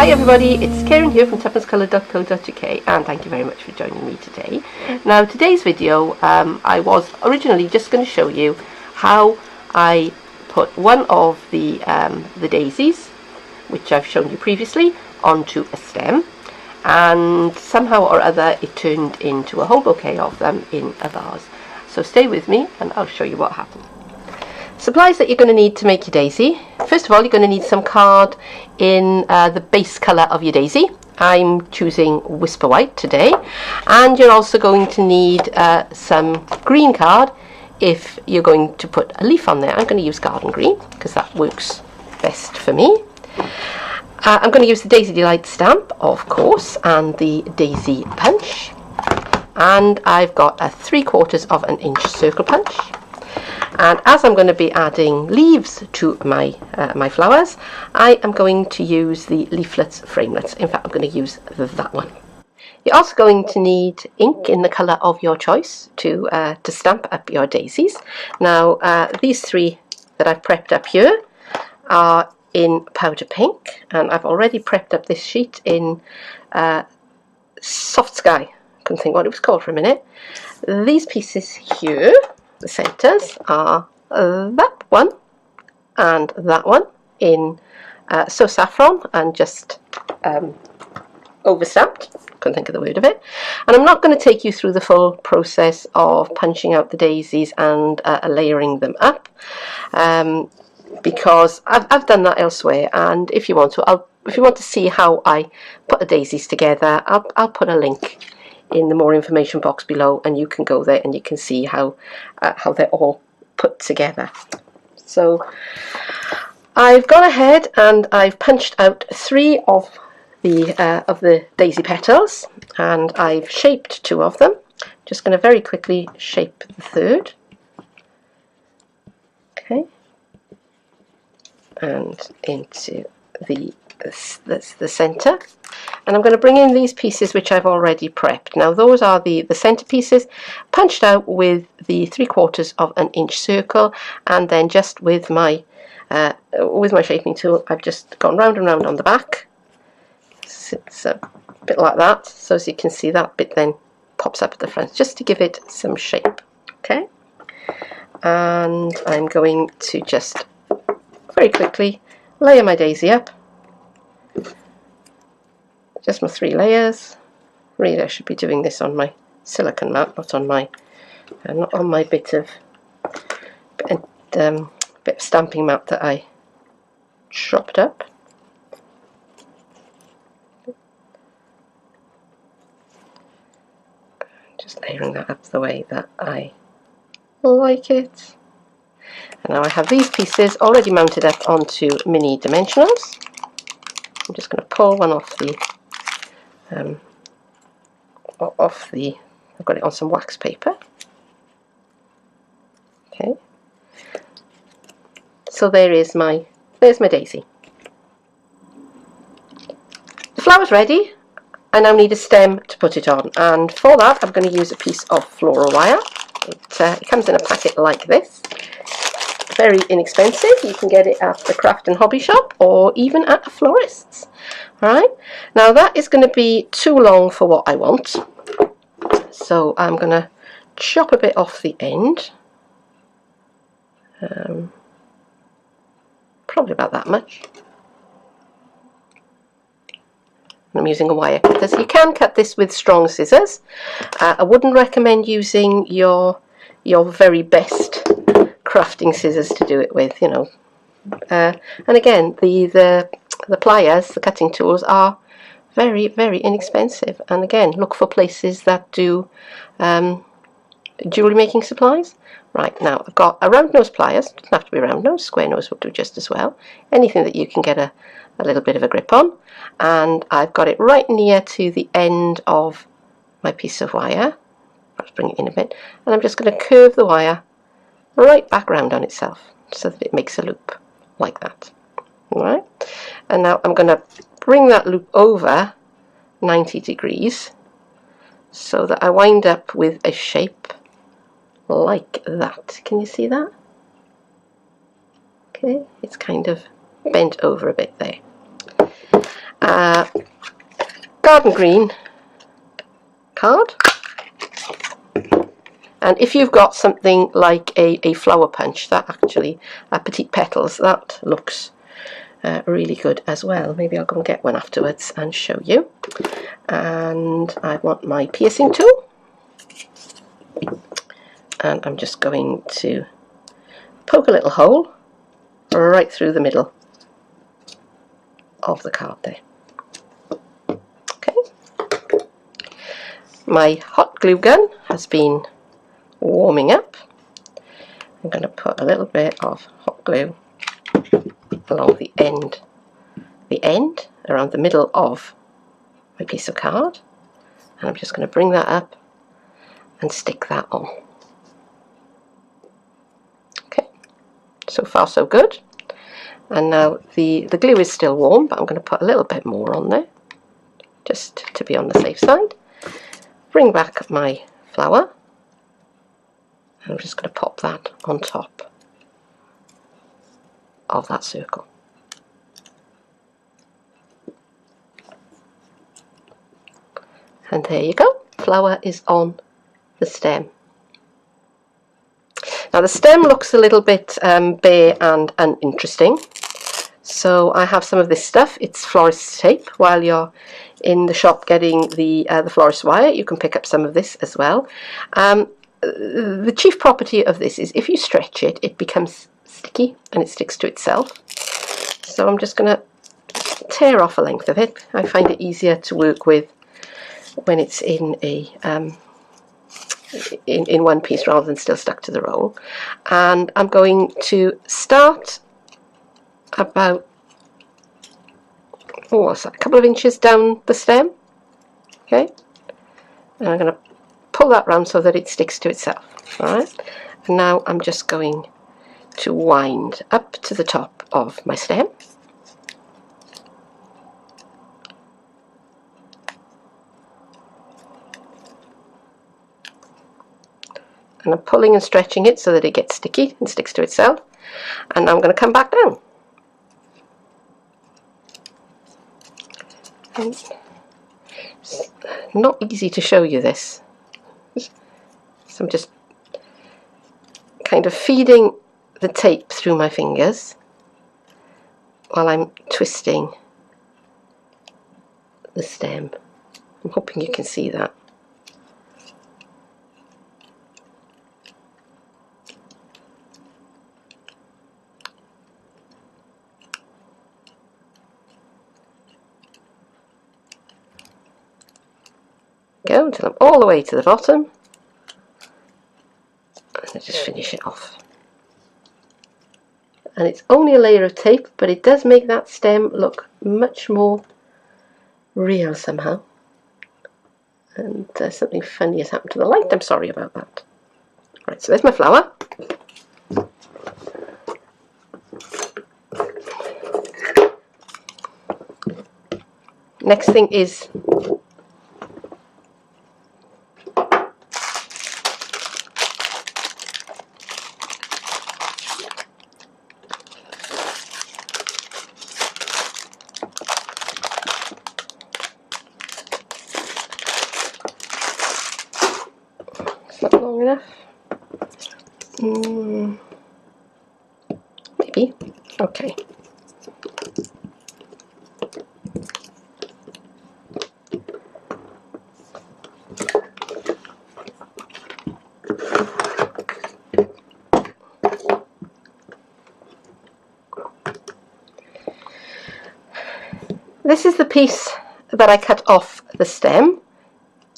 Hi everybody, it's Keren here from tuppencecoloured.co.uk and thank you very much for joining me today. Now today's video, I was originally just going to show you how I put one of the daisies, which I've shown you previously, onto a stem, and somehow or other it turned into a whole bouquet of them in a vase. So stay with me and I'll show you what happened. Supplies that you're going to need to make your daisy. First of all, you're going to need some card in the base colour of your daisy. I'm choosing Whisper White today. And you're also going to need some green card if you're going to put a leaf on there. I'm going to use garden green because that works best for me. I'm going to use the Daisy Delight stamp, of course, and the daisy punch. And I've got a 3/4 of an inch circle punch. And as I'm going to be adding leaves to my my flowers, I am going to use the leaflets framelets. In fact, I'm going to use that one. You're also going to need ink in the colour of your choice to stamp up your daisies. Now, these three that I've prepped up here are in powder pink, and I've already prepped up this sheet in soft sky. I couldn't think what it was called for a minute. These pieces here, the centres, are that one and that one in So Saffron and just overstamped. Couldn't think of the word of it. And I'm not going to take you through the full process of punching out the daisies and layering them up because I've done that elsewhere. And if you want to see how I put the daisies together, I'll put a link in the more information box below, and you can go there and you can see how they're all put together. So I've gone ahead and I've punched out 3 of the daisy petals, and I've shaped 2 of them. Just going to very quickly shape the 3rd. Okay, and into the centre. And I'm going to bring in these pieces which I've already prepped. Now those are the centre pieces punched out with the 3/4 of an inch circle, and then just with my shaping tool I've just gone round and round on the back. It's a bit like that, so as you can see that bit then pops up at the front just to give it some shape. Okay, and I'm going to just very quickly layer my daisy up. Just my 3 layers. Really, I should be doing this on my silicone mat, not on my bit of stamping mat that I chopped up. Just layering that up the way that I like it. And now I have these pieces already mounted up onto mini dimensionals. I'm just going to pull one off the I've got it on some wax paper. Okay, so there's my daisy. The flower's ready. I now need a stem to put it on, and for that I'm going to use a piece of floral wire. It comes in a packet like this. Very inexpensive. You can get it at the craft and hobby shop or even at a florist's. Alright, now that is going to be too long for what I want, so I'm going to chop a bit off the end, probably about that much. I'm using a wire cutter, so you can cut this with strong scissors. I wouldn't recommend using your very best crafting scissors to do it with, you know. And again, the pliers, the cutting tools, are very, very inexpensive. And again, look for places that do jewellery making supplies. Right, now I've got a round nose pliers. Doesn't have to be round nose, square nose will do just as well. Anything that you can get a little bit of a grip on. And I've got it right near to the end of my piece of wire. Let's bring it in a bit. And I'm just going to curve the wire right back round on itself so that it makes a loop like that. Alright, and now I'm going to bring that loop over 90 degrees so that I wind up with a shape like that. Can you see that? Okay, it's kind of bent over a bit there. garden green card. And if you've got something like a flower punch, that actually, petite petals, that looks really good as well. Maybe I'll go and get one afterwards and show you. And I want my piercing tool. And I'm just going to poke a little hole right through the middle of the card there. Okay. My hot glue gun has been warming up. I'm going to put a little bit of hot glue along the end, around the middle of my piece of card, and I'm just going to bring that up and stick that on. Okay, so far so good. And now the glue is still warm, but I'm going to put a little bit more on there, just to be on the safe side. Bring back my flower, and I'm just going to pop that on top of that circle. And there you go, flower is on the stem. Now the stem looks a little bit bare and uninteresting, so I have some of this stuff. It's florist tape. While you're in the shop getting the florist wire, you can pick up some of this as well. The chief property of this is if you stretch it, it becomes sticky and it sticks to itself. So I'm just going to tear off a length of it. I find it easier to work with when it's in a in one piece rather than still stuck to the roll. And I'm going to start about a couple of inches down the stem. Okay, and I'm going to pull that round so that it sticks to itself. Alright, and now I'm just going to wind up to the top of my stem. And I'm pulling and stretching it so that it gets sticky and sticks to itself. And now I'm going to come back down. And it's not easy to show you this. So I'm just kind of feeding the tape through my fingers while I'm twisting the stem. I'm hoping you can see that. Go until I'm all the way to the bottom, and I just finish it off. And it's only a layer of tape, but it does make that stem look much more real somehow. And something funny has happened to the light. I'm sorry about that. Right, so there's my flower. Next thing is not long enough. Maybe. Okay. This is the piece that I cut off the stem.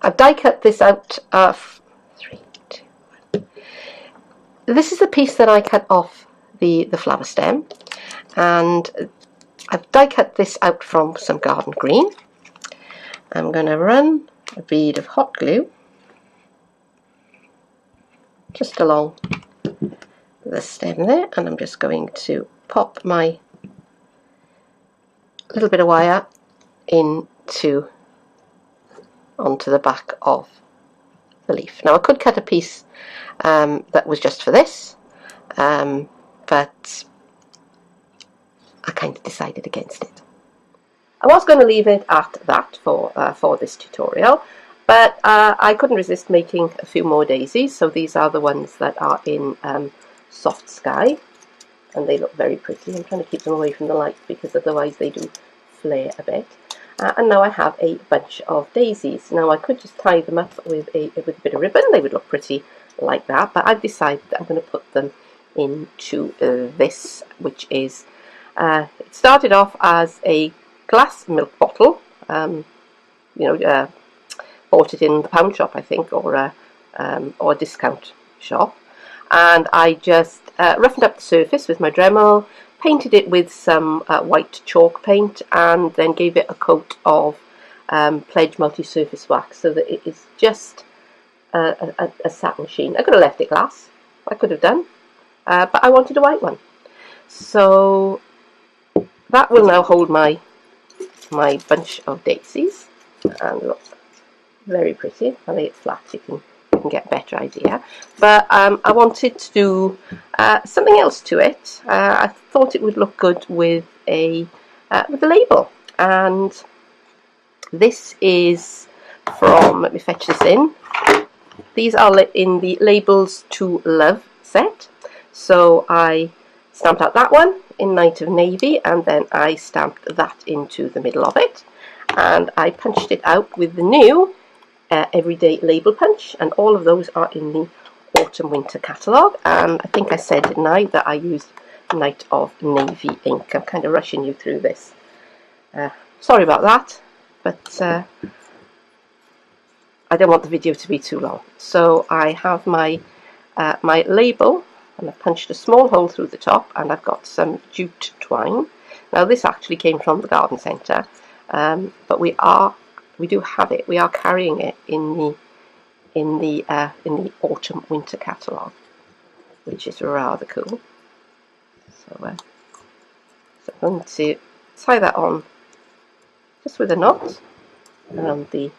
I've die cut this out. 3, 2, 1. This is the piece that I cut off the flower stem, and I've die cut this out from some garden green. I'm going to run a bead of hot glue just along the stem there, and I'm just going to pop my little bit of wire onto the back of the leaf. Now I could cut a piece that was just for this, but I kind of decided against it. I was going to leave it at that for this tutorial, but I couldn't resist making a few more daisies. So these are the ones that are in soft sky, and they look very pretty. I'm trying to keep them away from the light because otherwise they do flare a bit. And now I have a bunch of daisies. Now I could just tie them up with a bit of ribbon. They would look pretty like that, but I've decided that I'm going to put them into this, which is it started off as a glass milk bottle. Bought it in the pound shop, I think, or a discount shop, and I just roughened up the surface with my Dremel, painted it with some white chalk paint, and then gave it a coat of Pledge multi-surface wax so that it is just a satin sheen. I could have left it glass, I could have done, but I wanted a white one. So that will now hold my bunch of daisies, and look, very pretty. If I lay it flat, you can get a better idea. But I wanted to do something else to it. I thought it would look good with a label, and this is from, let me fetch this in. These are in the Labels to Love set. So I stamped out that one in Night of Navy, and then I stamped that into the middle of it, and I punched it out with the new Everyday Label Punch, and all of those are in the Autumn Winter catalogue. And I think I said, didn't I, that I used Night of Navy ink. I'm kind of rushing you through this. Sorry about that, but I don't want the video to be too long. So I have my my label, and I've punched a small hole through the top, and I've got some jute twine. Now this actually came from the garden centre, but we do have it. We are carrying it in the Autumn Winter catalogue, which is rather cool. So I'm going to tie that on just with a knot around the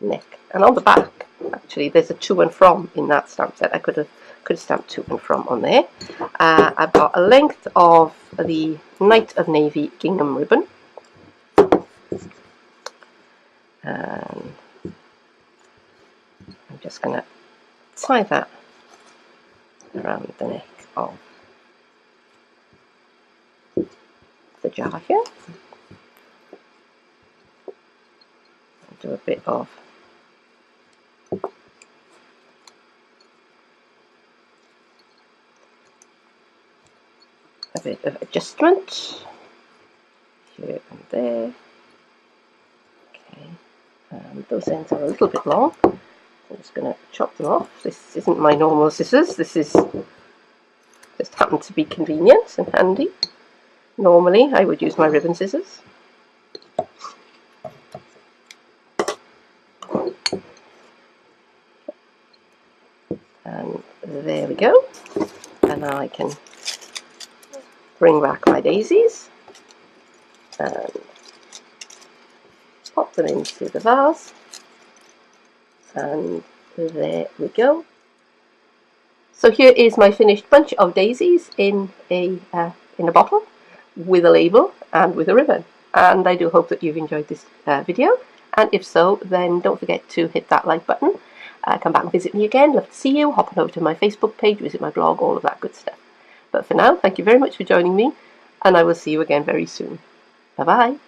neck, and on the back actually there's a to and from in that stamp set. I could have stamped to and from on there. I've got a length of the Night of Navy gingham ribbon, and I'm just going to tie that around the neck of the jar here. I'll do a bit of adjustment here and there. Okay, those ends are a little bit long. I'm just going to chop them off. This isn't my normal scissors. This is just happened to be convenient and handy. Normally I would use my ribbon scissors. And there we go. And now I can bring back my daisies and pop them into the vase, and there we go. So here is my finished bunch of daisies in a bottle with a label and with a ribbon, and I do hope that you've enjoyed this video, and if so, then don't forget to hit that like button. Come back and visit me again. Love to see you. Hop on over to my Facebook page, visit my blog, all of that good stuff. But for now, thank you very much for joining me, and I will see you again very soon. Bye-bye.